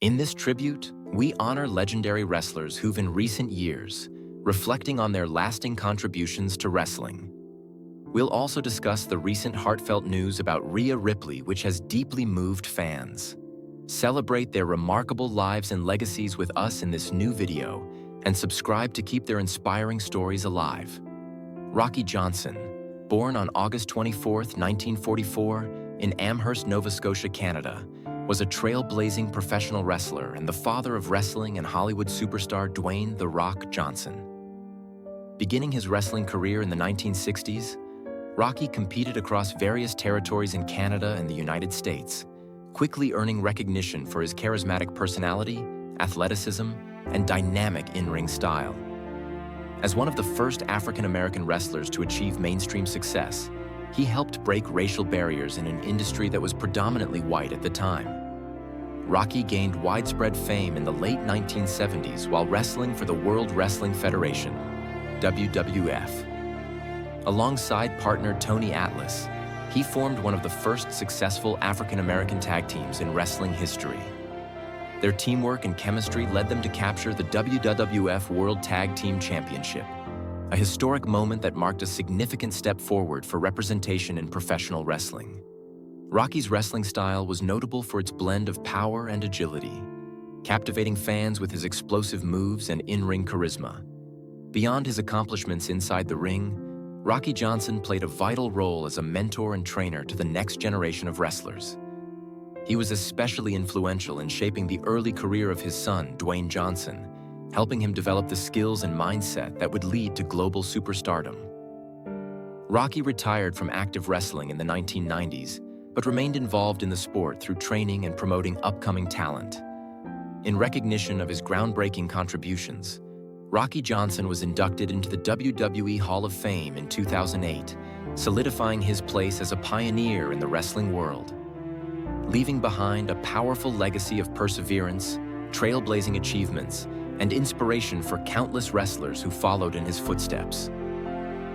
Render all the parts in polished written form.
In this tribute, we honor legendary wrestlers who've in recent years, reflecting on their lasting contributions to wrestling. We'll also discuss the recent heartfelt news about Rhea Ripley, which has deeply moved fans. Celebrate their remarkable lives and legacies with us in this new video, and subscribe to keep their inspiring stories alive. Rocky Johnson, born on August 24, 1944, in Amherst, Nova Scotia, Canada, was a trailblazing professional wrestler and the father of wrestling and Hollywood superstar Dwayne "The Rock" Johnson. Beginning his wrestling career in the 1960s, Rocky competed across various territories in Canada and the United States, quickly earning recognition for his charismatic personality, athleticism, and dynamic in-ring style. As one of the first African-American wrestlers to achieve mainstream success, he helped break racial barriers in an industry that was predominantly white at the time. Rocky gained widespread fame in the late 1970s while wrestling for the World Wrestling Federation, WWF. Alongside partner Tony Atlas, he formed one of the first successful African-American tag teams in wrestling history. Their teamwork and chemistry led them to capture the WWF World Tag Team Championship, a historic moment that marked a significant step forward for representation in professional wrestling. Rocky's wrestling style was notable for its blend of power and agility, captivating fans with his explosive moves and in-ring charisma. Beyond his accomplishments inside the ring, Rocky Johnson played a vital role as a mentor and trainer to the next generation of wrestlers. He was especially influential in shaping the early career of his son, Dwayne Johnson, helping him develop the skills and mindset that would lead to global superstardom. Rocky retired from active wrestling in the 1990s, but remained involved in the sport through training and promoting upcoming talent. In recognition of his groundbreaking contributions, Rocky Johnson was inducted into the WWE Hall of Fame in 2008, solidifying his place as a pioneer in the wrestling world. Leaving behind a powerful legacy of perseverance, trailblazing achievements, and inspiration for countless wrestlers who followed in his footsteps.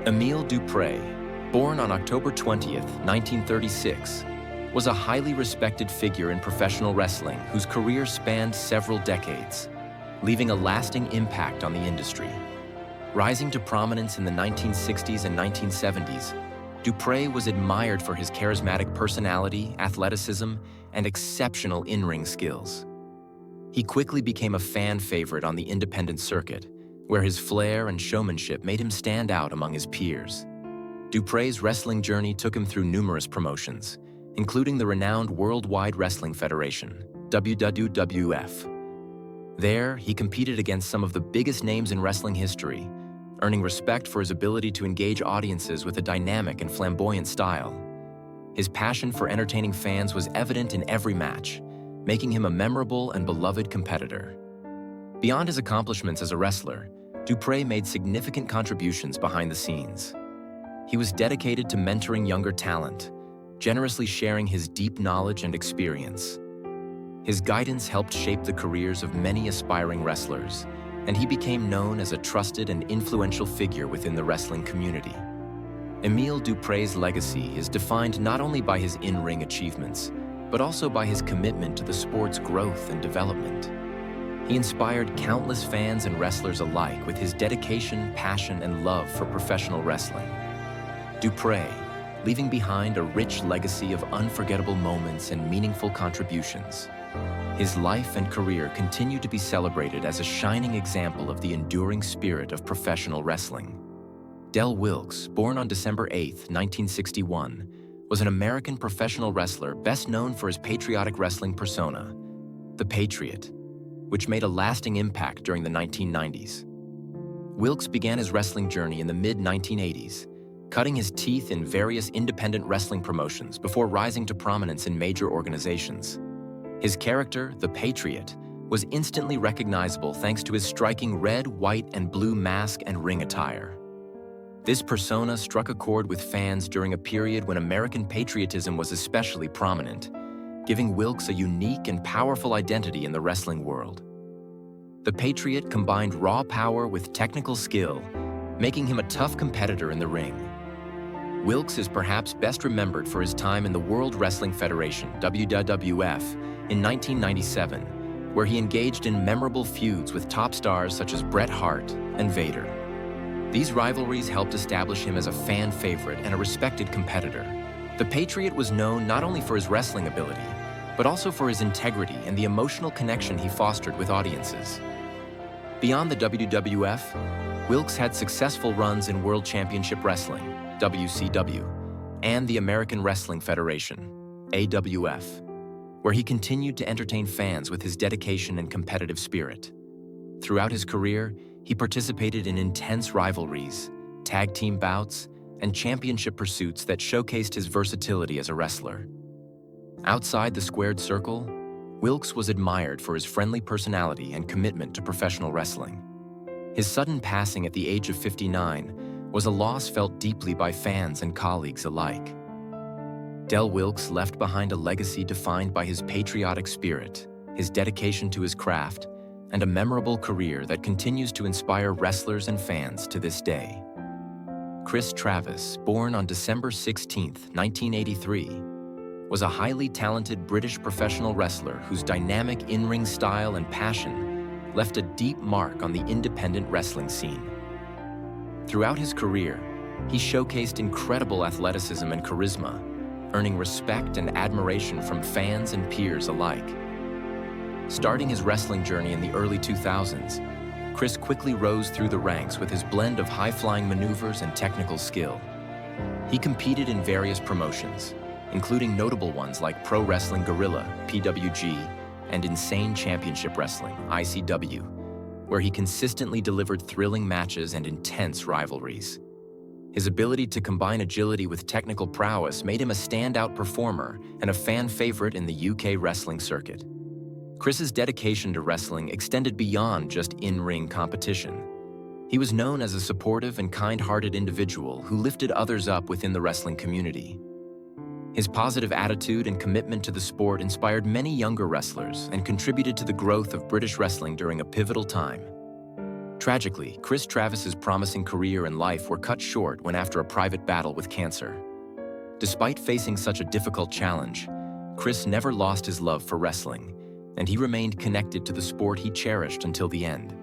Emile Duprée, born on October 20, 1936, was a highly respected figure in professional wrestling whose career spanned several decades, leaving a lasting impact on the industry. Rising to prominence in the 1960s and 1970s, Duprée was admired for his charismatic personality, athleticism, and exceptional in-ring skills. He quickly became a fan favorite on the independent circuit, where his flair and showmanship made him stand out among his peers. Dupree's wrestling journey took him through numerous promotions, including the renowned Worldwide Wrestling Federation, WWF. There, he competed against some of the biggest names in wrestling history, earning respect for his ability to engage audiences with a dynamic and flamboyant style. His passion for entertaining fans was evident in every match, making him a memorable and beloved competitor. Beyond his accomplishments as a wrestler, Duprée made significant contributions behind the scenes. He was dedicated to mentoring younger talent, generously sharing his deep knowledge and experience. His guidance helped shape the careers of many aspiring wrestlers, and he became known as a trusted and influential figure within the wrestling community. Emile Dupree's legacy is defined not only by his in-ring achievements, but also by his commitment to the sport's growth and development. He inspired countless fans and wrestlers alike with his dedication, passion, and love for professional wrestling. Duprée, leaving behind a rich legacy of unforgettable moments and meaningful contributions. His life and career continue to be celebrated as a shining example of the enduring spirit of professional wrestling. Del Wilkes, born on December 8, 1961, was an American professional wrestler best known for his patriotic wrestling persona, the Patriot, which made a lasting impact during the 1990s. Wilkes began his wrestling journey in the mid-1980s, cutting his teeth in various independent wrestling promotions before rising to prominence in major organizations. His character, the Patriot, was instantly recognizable thanks to his striking red, white, and blue mask and ring attire. This persona struck a chord with fans during a period when American patriotism was especially prominent, giving Wilkes a unique and powerful identity in the wrestling world. The Patriot combined raw power with technical skill, making him a tough competitor in the ring. Wilkes is perhaps best remembered for his time in the World Wrestling Federation, WWF, in 1997, where he engaged in memorable feuds with top stars such as Bret Hart and Vader. These rivalries helped establish him as a fan favorite and a respected competitor. The Patriot was known not only for his wrestling ability, but also for his integrity and the emotional connection he fostered with audiences. Beyond the WWF, Wilkes had successful runs in World Championship Wrestling, WCW, and the American Wrestling Federation, AWF, where he continued to entertain fans with his dedication and competitive spirit. Throughout his career, he participated in intense rivalries, tag team bouts, and championship pursuits that showcased his versatility as a wrestler. Outside the squared circle, Wilkes was admired for his friendly personality and commitment to professional wrestling. His sudden passing at the age of 59 was a loss felt deeply by fans and colleagues alike. Del Wilkes left behind a legacy defined by his patriotic spirit, his dedication to his craft, and a memorable career that continues to inspire wrestlers and fans to this day. Kris Travis, born on December 16, 1983, was a highly talented British professional wrestler whose dynamic in-ring style and passion left a deep mark on the independent wrestling scene. Throughout his career, he showcased incredible athleticism and charisma, earning respect and admiration from fans and peers alike. Starting his wrestling journey in the early 2000s, Kris quickly rose through the ranks with his blend of high-flying maneuvers and technical skill. He competed in various promotions, including notable ones like Pro Wrestling Guerrilla, PWG, and Insane Championship Wrestling, ICW, where he consistently delivered thrilling matches and intense rivalries. His ability to combine agility with technical prowess made him a standout performer and a fan favorite in the UK wrestling circuit. Kris's dedication to wrestling extended beyond just in-ring competition. He was known as a supportive and kind-hearted individual who lifted others up within the wrestling community. His positive attitude and commitment to the sport inspired many younger wrestlers and contributed to the growth of British wrestling during a pivotal time. Tragically, Kris Travis's promising career and life were cut short when after a private battle with cancer. Despite facing such a difficult challenge, Kris never lost his love for wrestling, and he remained connected to the sport he cherished until the end.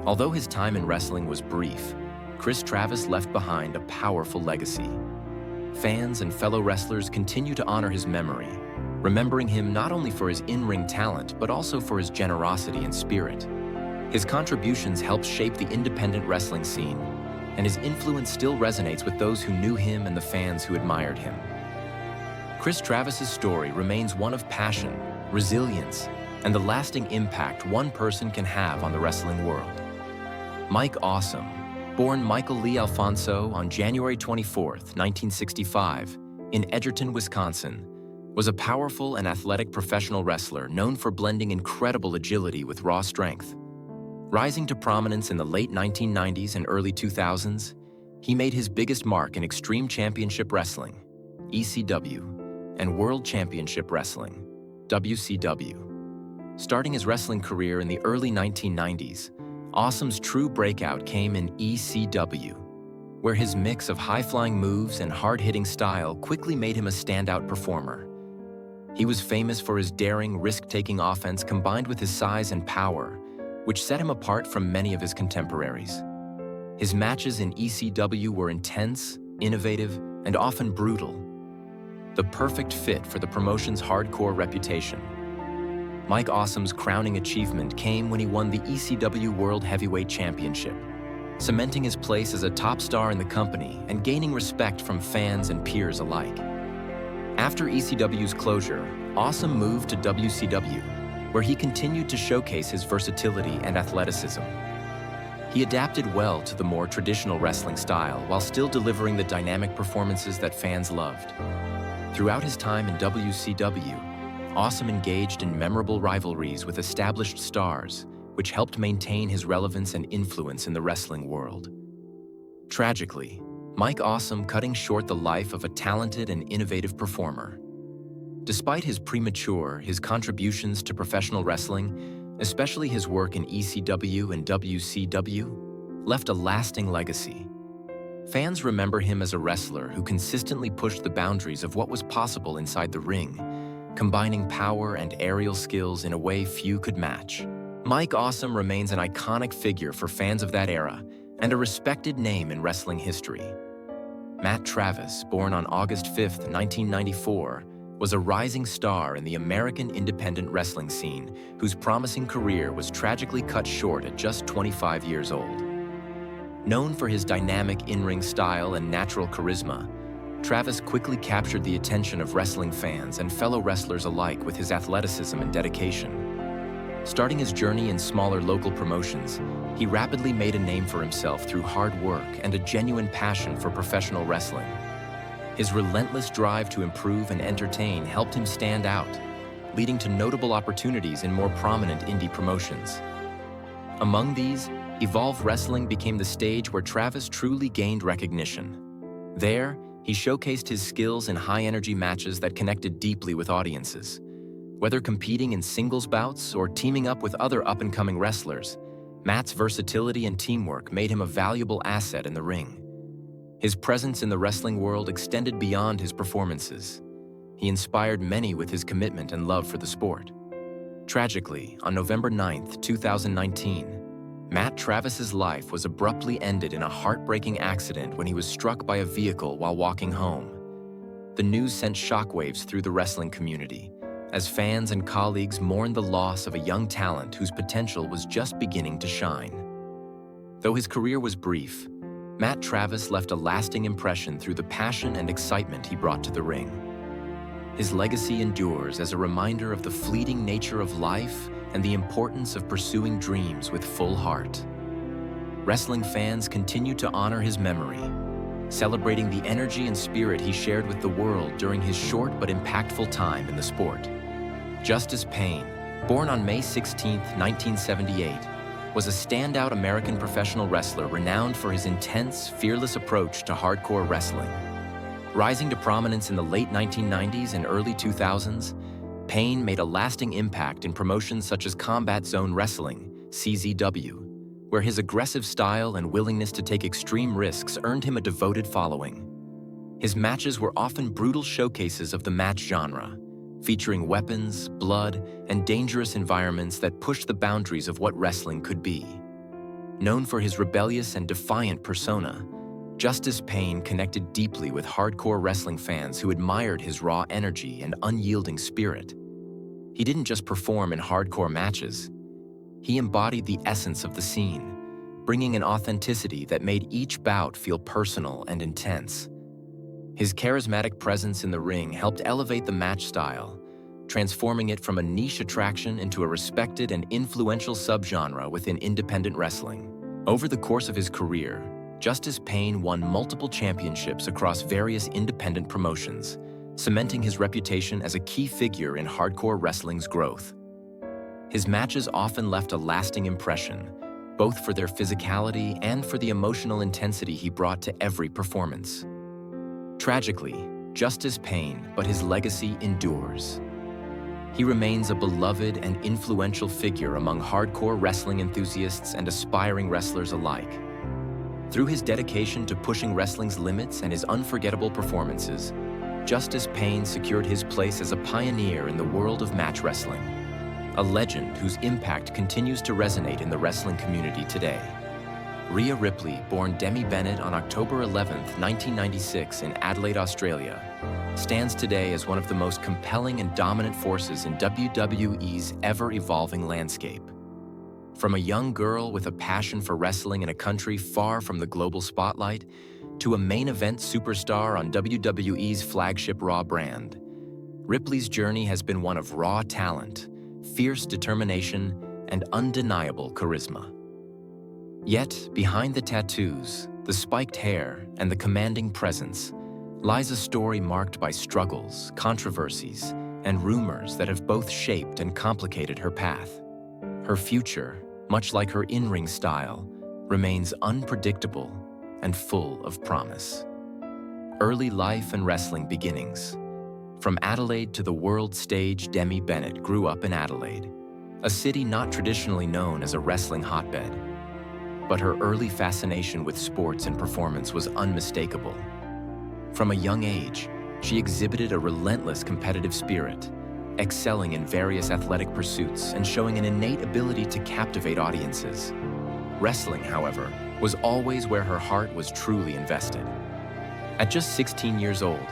Although his time in wrestling was brief, Kris Travis left behind a powerful legacy. Fans and fellow wrestlers continue to honor his memory, remembering him not only for his in-ring talent, but also for his generosity and spirit. His contributions helped shape the independent wrestling scene, and his influence still resonates with those who knew him and the fans who admired him. Kris Travis's story remains one of passion, resilience, and the lasting impact one person can have on the wrestling world. Mike Awesome, born Michael Lee Alfonso on January 24, 1965, in Edgerton, Wisconsin, was a powerful and athletic professional wrestler known for blending incredible agility with raw strength. Rising to prominence in the late 1990s and early 2000s, he made his biggest mark in Extreme Championship Wrestling, ECW, and World Championship Wrestling, WCW. Starting his wrestling career in the early 1990s, Awesome's true breakout came in ECW, where his mix of high-flying moves and hard-hitting style quickly made him a standout performer. He was famous for his daring, risk-taking offense combined with his size and power, which set him apart from many of his contemporaries. His matches in ECW were intense, innovative, and often brutal, the perfect fit for the promotion's hardcore reputation. Mike Awesome's crowning achievement came when he won the ECW World Heavyweight Championship, cementing his place as a top star in the company and gaining respect from fans and peers alike. After ECW's closure, Awesome moved to WCW, where he continued to showcase his versatility and athleticism. He adapted well to the more traditional wrestling style while still delivering the dynamic performances that fans loved. Throughout his time in WCW, Awesome engaged in memorable rivalries with established stars, which helped maintain his relevance and influence in the wrestling world. Tragically, Mike Awesome cutting short the life of a talented and innovative performer. Despite his contributions to professional wrestling, especially his work in ECW and WCW, left a lasting legacy. Fans remember him as a wrestler who consistently pushed the boundaries of what was possible inside the ring, combining power and aerial skills in a way few could match. Mike Awesome remains an iconic figure for fans of that era and a respected name in wrestling history. Matt Travis, born on August 5, 1994, was a rising star in the American independent wrestling scene whose promising career was tragically cut short at just 25 years old. Known for his dynamic in-ring style and natural charisma, Travis quickly captured the attention of wrestling fans and fellow wrestlers alike with his athleticism and dedication. Starting his journey in smaller local promotions, he rapidly made a name for himself through hard work and a genuine passion for professional wrestling. His relentless drive to improve and entertain helped him stand out, leading to notable opportunities in more prominent indie promotions. Among these, Evolve Wrestling became the stage where Travis truly gained recognition. There, he showcased his skills in high-energy matches that connected deeply with audiences. Whether competing in singles bouts or teaming up with other up-and-coming wrestlers, Matt's versatility and teamwork made him a valuable asset in the ring. His presence in the wrestling world extended beyond his performances. He inspired many with his commitment and love for the sport. Tragically, on November 9, 2019, Matt Travis's life was abruptly ended in a heartbreaking accident when he was struck by a vehicle while walking home. The news sent shockwaves through the wrestling community, as fans and colleagues mourned the loss of a young talent whose potential was just beginning to shine. Though his career was brief, Matt Travis left a lasting impression through the passion and excitement he brought to the ring. His legacy endures as a reminder of the fleeting nature of life and the importance of pursuing dreams with full heart. Wrestling fans continue to honor his memory, celebrating the energy and spirit he shared with the world during his short but impactful time in the sport. Justice Payne, born on May 16, 1978, was a standout American professional wrestler renowned for his intense, fearless approach to hardcore wrestling. Rising to prominence in the late 1990s and early 2000s, Payne made a lasting impact in promotions such as Combat Zone Wrestling, CZW, where his aggressive style and willingness to take extreme risks earned him a devoted following. His matches were often brutal showcases of the match genre, featuring weapons, blood, and dangerous environments that pushed the boundaries of what wrestling could be. Known for his rebellious and defiant persona, Justice Payne connected deeply with hardcore wrestling fans who admired his raw energy and unyielding spirit. He didn't just perform in hardcore matches. He embodied the essence of the scene, bringing an authenticity that made each bout feel personal and intense. His charismatic presence in the ring helped elevate the match style, transforming it from a niche attraction into a respected and influential subgenre within independent wrestling. Over the course of his career, Justice Payne won multiple championships across various independent promotions, cementing his reputation as a key figure in hardcore wrestling's growth. His matches often left a lasting impression, both for their physicality and for the emotional intensity he brought to every performance. Tragically, Justice Payne, but his legacy endures. He remains a beloved and influential figure among hardcore wrestling enthusiasts and aspiring wrestlers alike. Through his dedication to pushing wrestling's limits and his unforgettable performances, Justice Payne secured his place as a pioneer in the world of match wrestling, a legend whose impact continues to resonate in the wrestling community today. Rhea Ripley, born Demi Bennett on October 11, 1996 in Adelaide, Australia, stands today as one of the most compelling and dominant forces in WWE's ever-evolving landscape. From a young girl with a passion for wrestling in a country far from the global spotlight, to a main event superstar on WWE's flagship Raw brand, Ripley's journey has been one of raw talent, fierce determination, and undeniable charisma. Yet, behind the tattoos, the spiked hair, and the commanding presence, lies a story marked by struggles, controversies, and rumors that have both shaped and complicated her path. Her future, much like her in-ring style, remains unpredictable and full of promise. Early life and wrestling beginnings. From Adelaide to the world stage, Demi Bennett grew up in Adelaide, a city not traditionally known as a wrestling hotbed. But her early fascination with sports and performance was unmistakable. From a young age, she exhibited a relentless competitive spirit, excelling in various athletic pursuits and showing an innate ability to captivate audiences. Wrestling, however, was always where her heart was truly invested. At just 16 years old,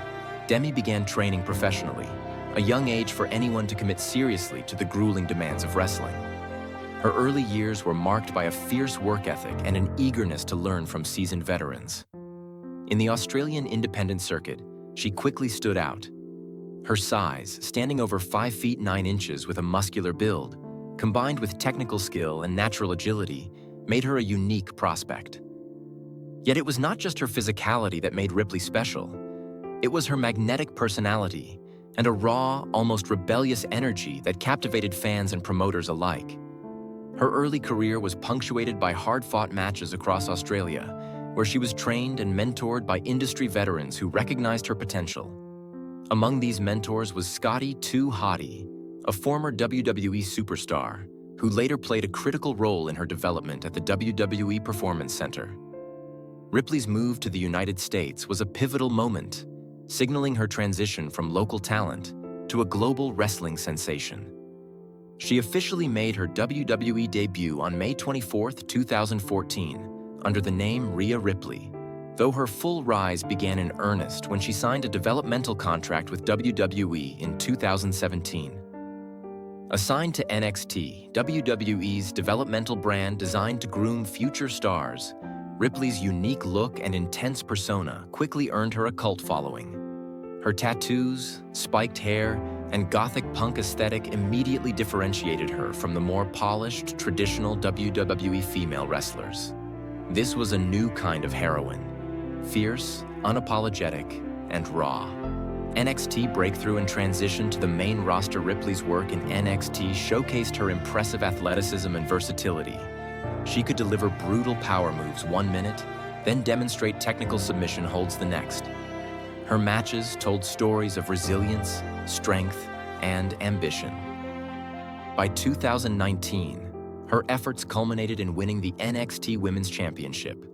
Demi began training professionally, a young age for anyone to commit seriously to the grueling demands of wrestling. Her early years were marked by a fierce work ethic and an eagerness to learn from seasoned veterans. In the Australian independent circuit, she quickly stood out. Her size, standing over 5 feet 9 inches with a muscular build, combined with technical skill and natural agility, made her a unique prospect. Yet it was not just her physicality that made Ripley special. It was her magnetic personality and a raw, almost rebellious energy that captivated fans and promoters alike. Her early career was punctuated by hard-fought matches across Australia, where she was trained and mentored by industry veterans who recognized her potential. Among these mentors was Scotty 2 Hottie, a former WWE superstar, who later played a critical role in her development at the WWE Performance Center. Ripley's move to the United States was a pivotal moment, signaling her transition from local talent to a global wrestling sensation. She officially made her WWE debut on May 24, 2014, under the name Rhea Ripley, though her full rise began in earnest when she signed a developmental contract with WWE in 2017. Assigned to NXT, WWE's developmental brand designed to groom future stars, Ripley's unique look and intense persona quickly earned her a cult following. Her tattoos, spiked hair, and gothic punk aesthetic immediately differentiated her from the more polished, traditional WWE female wrestlers. This was a new kind of heroine, fierce, unapologetic, and raw. NXT breakthrough and transition to the main roster. Ripley's work in NXT showcased her impressive athleticism and versatility. She could deliver brutal power moves 1 minute, then demonstrate technical submission holds the next. Her matches told stories of resilience, strength, and ambition. By 2019, her efforts culminated in winning the NXT Women's Championship,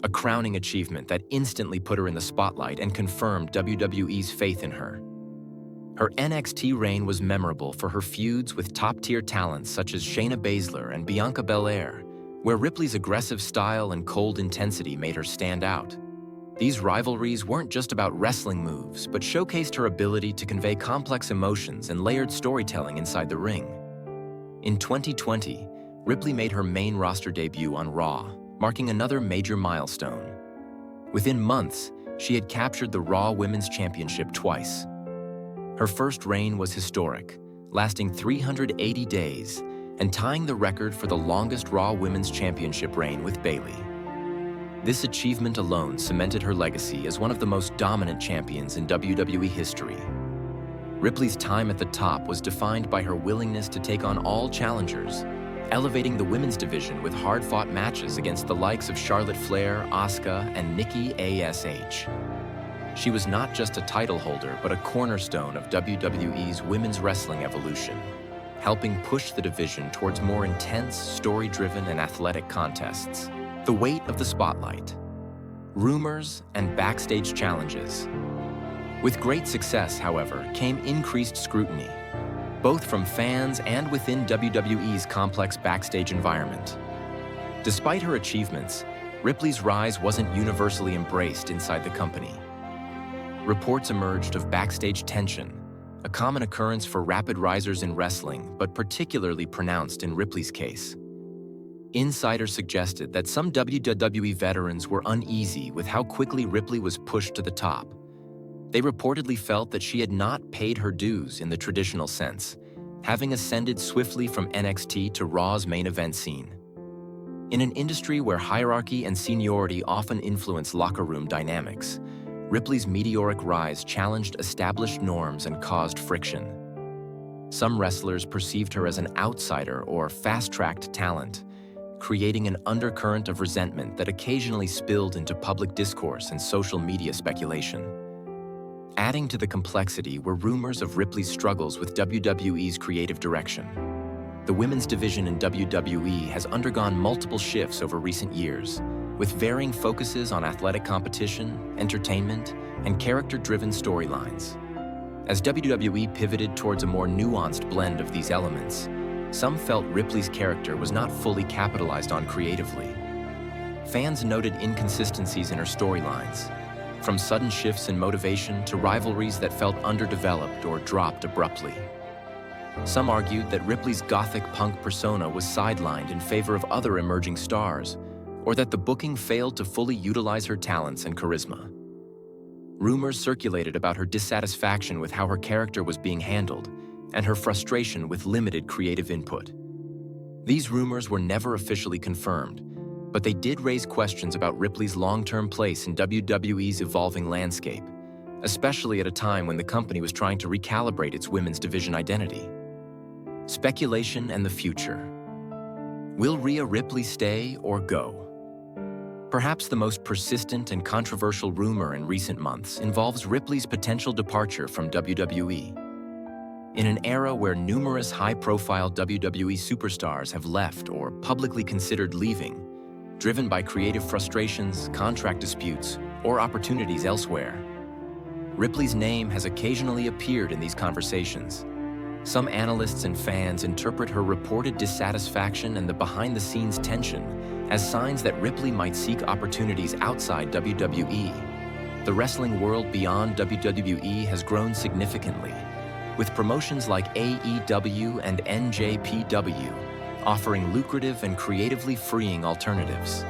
a crowning achievement that instantly put her in the spotlight and confirmed WWE's faith in her. Her NXT reign was memorable for her feuds with top-tier talents such as Shayna Baszler and Bianca Belair, where Ripley's aggressive style and cold intensity made her stand out. These rivalries weren't just about wrestling moves, but showcased her ability to convey complex emotions and layered storytelling inside the ring. In 2020, Ripley made her main roster debut on Raw, marking another major milestone. Within months, she had captured the Raw Women's Championship twice. Her first reign was historic, lasting 380 days and tying the record for the longest Raw Women's Championship reign with Bayley. This achievement alone cemented her legacy as one of the most dominant champions in WWE history. Ripley's time at the top was defined by her willingness to take on all challengers, elevating the women's division with hard-fought matches against the likes of Charlotte Flair, Asuka, and Nikki A.S.H. She was not just a title holder, but a cornerstone of WWE's women's wrestling evolution, helping push the division towards more intense, story-driven, and athletic contests. The weight of the spotlight, rumors, and backstage challenges. With great success, however, came increased scrutiny, both from fans and within WWE's complex backstage environment. Despite her achievements, Ripley's rise wasn't universally embraced inside the company. Reports emerged of backstage tension, a common occurrence for rapid risers in wrestling, but particularly pronounced in Ripley's case. Insiders suggested that some WWE veterans were uneasy with how quickly Ripley was pushed to the top. They reportedly felt that she had not paid her dues in the traditional sense, having ascended swiftly from NXT to Raw's main event scene. In an industry where hierarchy and seniority often influence locker room dynamics, Ripley's meteoric rise challenged established norms and caused friction. Some wrestlers perceived her as an outsider or fast-tracked talent, creating an undercurrent of resentment that occasionally spilled into public discourse and social media speculation. Adding to the complexity were rumors of Ripley's struggles with WWE's creative direction. The women's division in WWE has undergone multiple shifts over recent years, with varying focuses on athletic competition, entertainment, and character-driven storylines. As WWE pivoted towards a more nuanced blend of these elements, some felt Ripley's character was not fully capitalized on creatively. Fans noted inconsistencies in her storylines, from sudden shifts in motivation to rivalries that felt underdeveloped or dropped abruptly. Some argued that Ripley's gothic punk persona was sidelined in favor of other emerging stars, or that the booking failed to fully utilize her talents and charisma. Rumors circulated about her dissatisfaction with how her character was being handled, and her frustration with limited creative input. These rumors were never officially confirmed, but they did raise questions about Ripley's long-term place in WWE's evolving landscape, especially at a time when the company was trying to recalibrate its women's division identity. Speculation and the future. Will Rhea Ripley stay or go? Perhaps the most persistent and controversial rumor in recent months involves Ripley's potential departure from WWE. In an era where numerous high-profile WWE superstars have left or publicly considered leaving, driven by creative frustrations, contract disputes, or opportunities elsewhere, Ripley's name has occasionally appeared in these conversations. Some analysts and fans interpret her reported dissatisfaction and the behind-the-scenes tension as signs that Ripley might seek opportunities outside WWE. The wrestling world beyond WWE has grown significantly, with promotions like AEW and NJPW offering lucrative and creatively freeing alternatives.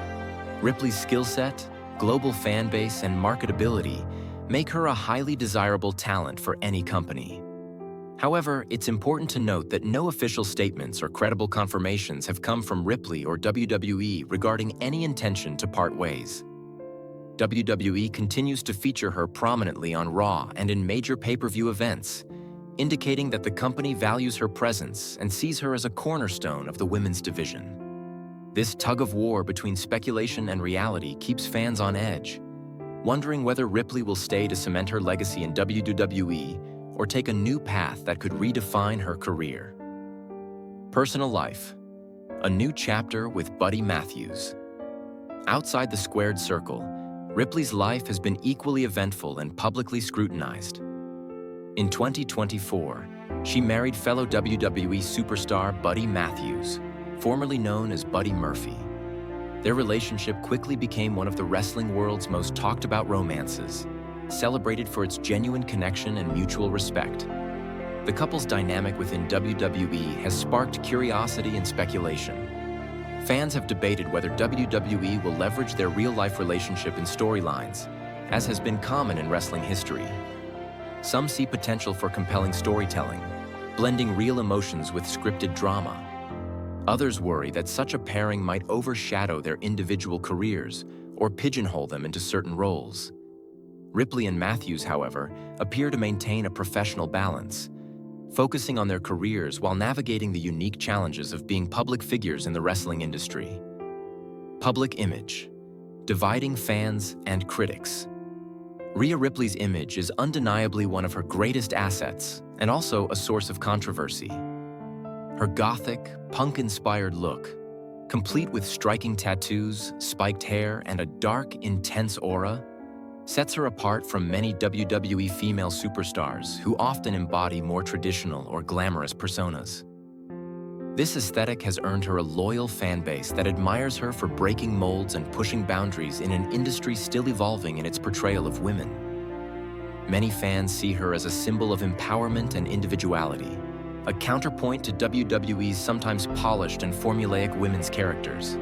Ripley's skill set, global fan base, and marketability make her a highly desirable talent for any company. However, it's important to note that no official statements or credible confirmations have come from Ripley or WWE regarding any intention to part ways. WWE continues to feature her prominently on Raw and in major pay-per-view events, indicating that the company values her presence and sees her as a cornerstone of the women's division. This tug-of-war between speculation and reality keeps fans on edge, wondering whether Ripley will stay to cement her legacy in WWE or take a new path that could redefine her career. Personal life. A new chapter with Buddy Matthews. Outside the squared circle, Ripley's life has been equally eventful and publicly scrutinized. In 2024, she married fellow WWE superstar Buddy Matthews, formerly known as Buddy Murphy. Their relationship quickly became one of the wrestling world's most talked-about romances, celebrated for its genuine connection and mutual respect. The couple's dynamic within WWE has sparked curiosity and speculation. Fans have debated whether WWE will leverage their real-life relationship in storylines, as has been common in wrestling history. Some see potential for compelling storytelling, blending real emotions with scripted drama. Others worry that such a pairing might overshadow their individual careers or pigeonhole them into certain roles. Ripley and Matthews, however, appear to maintain a professional balance, focusing on their careers while navigating the unique challenges of being public figures in the wrestling industry. Public image, dividing fans and critics. Rhea Ripley's image is undeniably one of her greatest assets and also a source of controversy. Her gothic, punk-inspired look, complete with striking tattoos, spiked hair, and a dark, intense aura, sets her apart from many WWE female superstars who often embody more traditional or glamorous personas. This aesthetic has earned her a loyal fan base that admires her for breaking molds and pushing boundaries in an industry still evolving in its portrayal of women. Many fans see her as a symbol of empowerment and individuality, a counterpoint to WWE's sometimes polished and formulaic women's characters.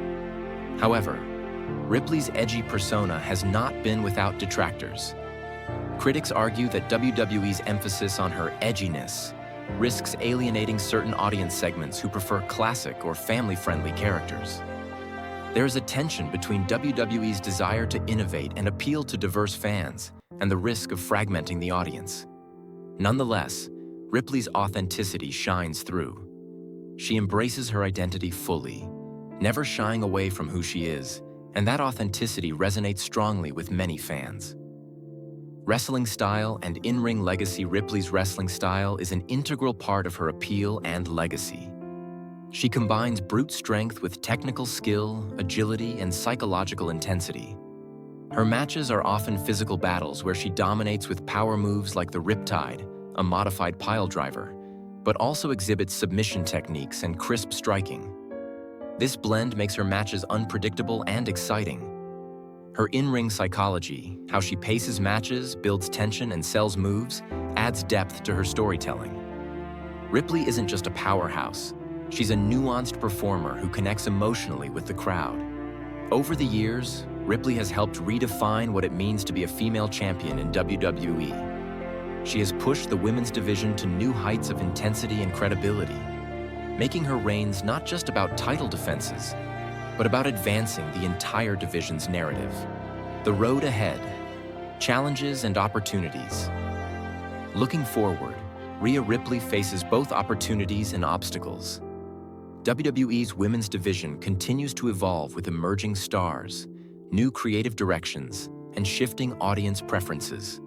However, Ripley's edgy persona has not been without detractors. Critics argue that WWE's emphasis on her edginess risks alienating certain audience segments who prefer classic or family-friendly characters. There is a tension between WWE's desire to innovate and appeal to diverse fans and the risk of fragmenting the audience. Nonetheless, Ripley's authenticity shines through. She embraces her identity fully, never shying away from who she is, and that authenticity resonates strongly with many fans. Wrestling style and in-ring legacy. Ripley's wrestling style is an integral part of her appeal and legacy. She combines brute strength with technical skill, agility, and psychological intensity. Her matches are often physical battles where she dominates with power moves like the Riptide, a modified piledriver, but also exhibits submission techniques and crisp striking. This blend makes her matches unpredictable and exciting. Her in-ring psychology, how she paces matches, builds tension, and sells moves, adds depth to her storytelling. Ripley isn't just a powerhouse. She's a nuanced performer who connects emotionally with the crowd. Over the years, Ripley has helped redefine what it means to be a female champion in WWE. She has pushed the women's division to new heights of intensity and credibility, making her reigns not just about title defenses, but about advancing the entire division's narrative. The road ahead, challenges and opportunities. Looking forward, Rhea Ripley faces both opportunities and obstacles. WWE's women's division continues to evolve with emerging stars, new creative directions, and shifting audience preferences.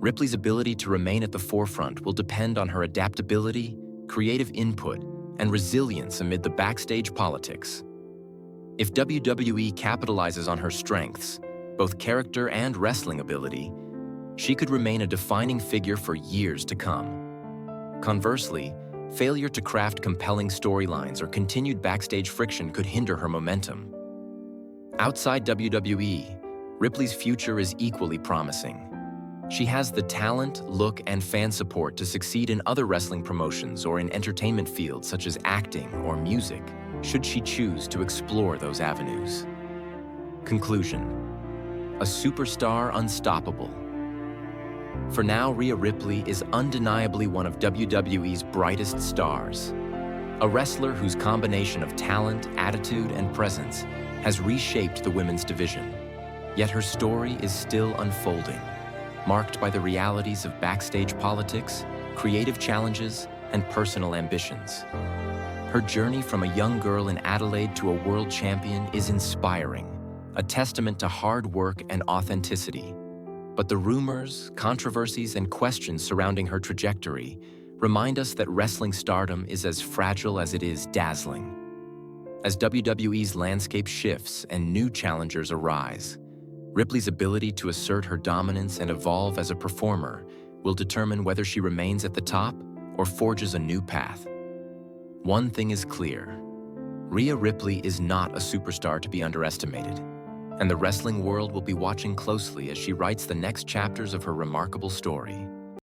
Ripley's ability to remain at the forefront will depend on her adaptability, creative input, and resilience amid the backstage politics. If WWE capitalizes on her strengths, both character and wrestling ability, she could remain a defining figure for years to come. Conversely, failure to craft compelling storylines or continued backstage friction could hinder her momentum. Outside WWE, Ripley's future is equally promising. She has the talent, look, and fan support to succeed in other wrestling promotions or in entertainment fields such as acting or music, should she choose to explore those avenues. Conclusion: a superstar unstoppable. For now, Rhea Ripley is undeniably one of WWE's brightest stars. A wrestler whose combination of talent, attitude, and presence has reshaped the women's division. Yet her story is still unfolding, marked by the realities of backstage politics, creative challenges, and personal ambitions. Her journey from a young girl in Adelaide to a world champion is inspiring, a testament to hard work and authenticity. But the rumors, controversies, and questions surrounding her trajectory remind us that wrestling stardom is as fragile as it is dazzling. As WWE's landscape shifts and new challengers arise, Ripley's ability to assert her dominance and evolve as a performer will determine whether she remains at the top or forges a new path. One thing is clear: Rhea Ripley is not a superstar to be underestimated, and the wrestling world will be watching closely as she writes the next chapters of her remarkable story.